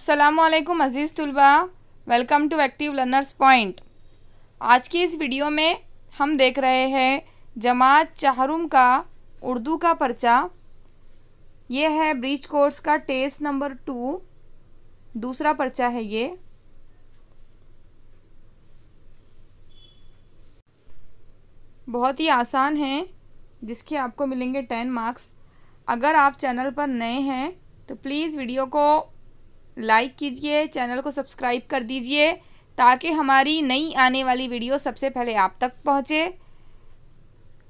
अस्सलामुअलैकुम अज़ीज़ तुलबा, welcome to active learners point. आज की इस वीडियो में हम देख रहे हैं जमात चाहरुम का उर्दू का पर्चा। ये है ब्रिज कोर्स का टेस्ट नंबर 2, दूसरा पर्चा है। ये बहुत ही आसान है, जिसके आपको मिलेंगे 10 मार्क्स। अगर आप चैनल पर नए हैं तो प्लीज़ वीडियो को लाइक कीजिए, चैनल को सब्सक्राइब कर दीजिए ताकि हमारी नई आने वाली वीडियो सबसे पहले आप तक पहुंचे।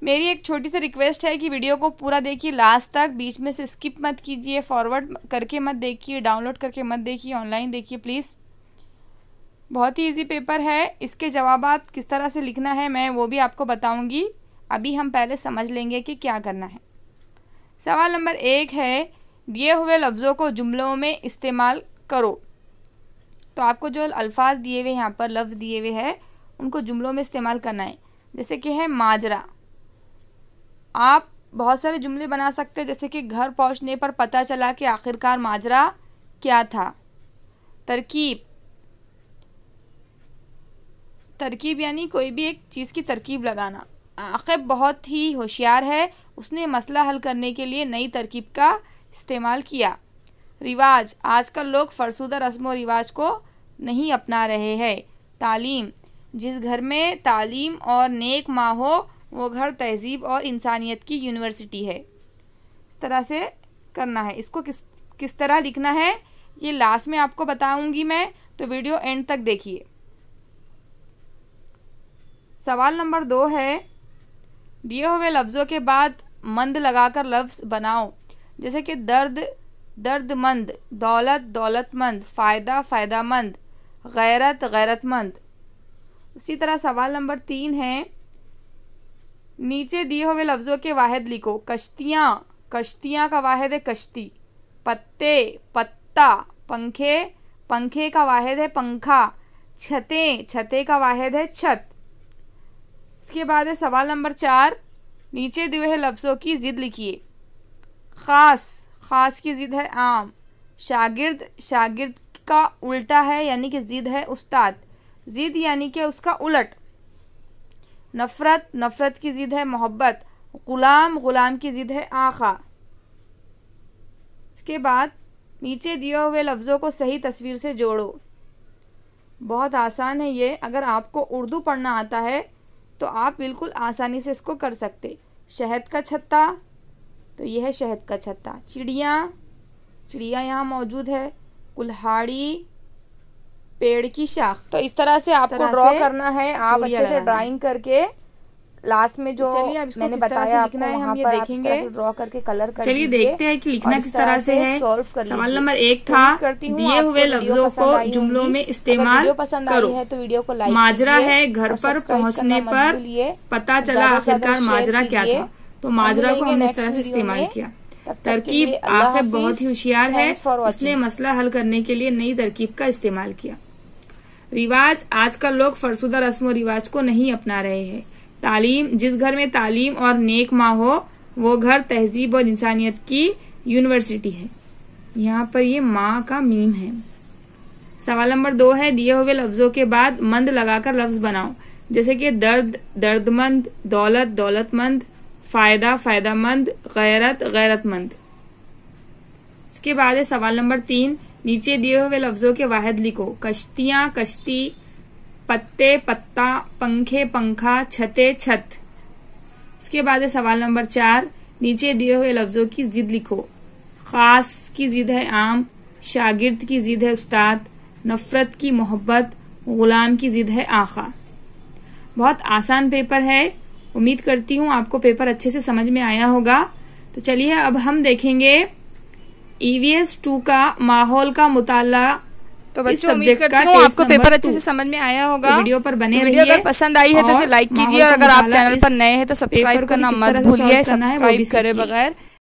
मेरी एक छोटी सी रिक्वेस्ट है कि वीडियो को पूरा देखिए लास्ट तक, बीच में से स्किप मत कीजिए, फॉरवर्ड करके मत देखिए, डाउनलोड करके मत देखिए, ऑनलाइन देखिए प्लीज़। बहुत ही इजी पेपर है। इसके जवाबात किस तरह से लिखना है मैं वो भी आपको बताऊंगी। अभी हम पहले समझ लेंगे कि क्या करना है। सवाल नंबर 1 है, दिए हुए लफ्ज़ों को जुमलों में इस्तेमाल करो। तो आपको जो अल्फाज दिए हुए यहाँ पर लफ्ज़ दिए हुए हैं उनको जुमलों में इस्तेमाल करना है। जैसे कि है माजरा, आप बहुत सारे जुमले बना सकते हैं। जैसे कि घर पहुँचने पर पता चला कि आखिरकार माजरा क्या था। तरकीब यानी कोई भी एक चीज़ की तरकीब लगाना। आक़िब बहुत ही होशियार है, उसने मसला हल करने के लिए नई तरकीब का इस्तेमाल किया। रिवाज, आजकल लोग फरसुदा रस्म व रिवाज को नहीं अपना रहे हैं। तालीम, जिस घर में तालीम और नेक माँ हो वो घर तहजीब और इंसानियत की यूनिवर्सिटी है। इस तरह से करना है। इसको किस तरह लिखना है ये लास्ट में आपको बताऊंगी मैं, तो वीडियो एंड तक देखिए। सवाल नंबर 2 है, दिए हुए लफ्ज़ों के बाद मंद लगाकर लफ्ज़ बनाओ। जैसे कि दर्द दर्दमंद, दौलत दौलतमंद, फ़ायदा फ़ायदामंद, गैरत गैरतमंद। उसी तरह सवाल नंबर 3 है, नीचे दिए हुए लफ्ज़ों के वाहिद लिखो। कश्तियाँ, कश्तियाँ का वाहिद है कश्ती। पत्ते पत्ता, पंखे पंखे का वाहिद है पंखा। छतें, छते का वाहिद है छत। उसके बाद है सवाल नंबर 4, नीचे दिए हुए लफ्ज़ों की ज़िद लिखिए। ख़ास, ख़ास की ज़िद है आम। शागिर्द, शागिर्द का उल्टा है यानी कि ज़िद है उस्ताद। ज़िद यानी कि उसका उलट। नफ़रत, नफ़रत की ज़िद है मोहब्बत। ग़ुलाम, ग़ुलाम की ज़िद है आक़ा। उसके बाद नीचे दिए हुए लफ्ज़ों को सही तस्वीर से जोड़ो। बहुत आसान है ये। अगर आपको उर्दू पढ़ना आता है तो आप बिल्कुल आसानी से इसको कर सकते। शहद का छत्ता, तो यह है शहद का छत्ता। चिड़िया, चिड़िया यहाँ मौजूद है। कुल्हाड़ी, पेड़ की शाख। तो इस तरह से आपको ड्रॉ करना है। आप अच्छे से ड्राइंग करके लास्ट में जो मैंने बताया आपको वहाँ पर आप इस तरह से ड्रॉ करके कलर कर दीजिए। चलिए देखते हैं कि लिखना किस तरह से है। सॉल्व कर लीजिए। सवाल नंबर 1 था, दिए हुए लफ्जों को जुमलों में इस्तेमाल करो। है तो वीडियो को लाइक माजरा है, घर पर पहुँचने पर पता चला आखिरकार माजरा क्या था। तो माजरा को हमने इस तरह से इस्तेमाल किया। तरकीब, आक़िब बहुत ही होशियार है, उसने मसला हल करने के लिए नई तरकीब का इस्तेमाल किया। रिवाज, आजकल लोग फरसुदा रस्म और रिवाज को नहीं अपना रहे हैं। तालीम, जिस घर में तालीम और नेक माँ हो वो घर तहजीब और इंसानियत की यूनिवर्सिटी है। यहाँ पर ये माँ का मीम है। सवाल नंबर 2 है, दिए हुए लफ्जों के बाद मंद लगाकर लफ्ज बनाओ। जैसे कि दर्द दर्दमंद, दौलत दौलतमंद, फ़ायदा फ़ायदामंद, गैरत गैरतमंद। इसके बाद है सवाल नंबर 3, नीचे दिए हुए लफ्जों के वाहिद लिखो। कश्तियाँ कश्ती, पत्ते पत्ता, पंखे पंखा, छते छत। इसके बाद है सवाल नंबर 4, नीचे दिए हुए लफ्जों की ज़िद लिखो। ख़ास की ज़िद है आम। शागिर्द की ज़िद है उस्ताद। नफ़रत की मोहब्बत। ग़ुलाम की ज़िद है आक़ा। बहुत आसान पेपर है। उम्मीद करती हूँ आपको पेपर अच्छे से समझ में आया होगा। तो चलिए अब हम देखेंगे EVS 2 का माहौल का मुताला। तो बच्चों उम्मीद करती हूँ आपको पेपर अच्छे से समझ में आया होगा। तो वीडियो पर बने रहिए। अगर पसंद आई है तो इसे लाइक कीजिए और अगर आप चैनल पर नए हैं तो सब्सक्राइब करना मत भूलिए। सब्सक्राइब करे बगैर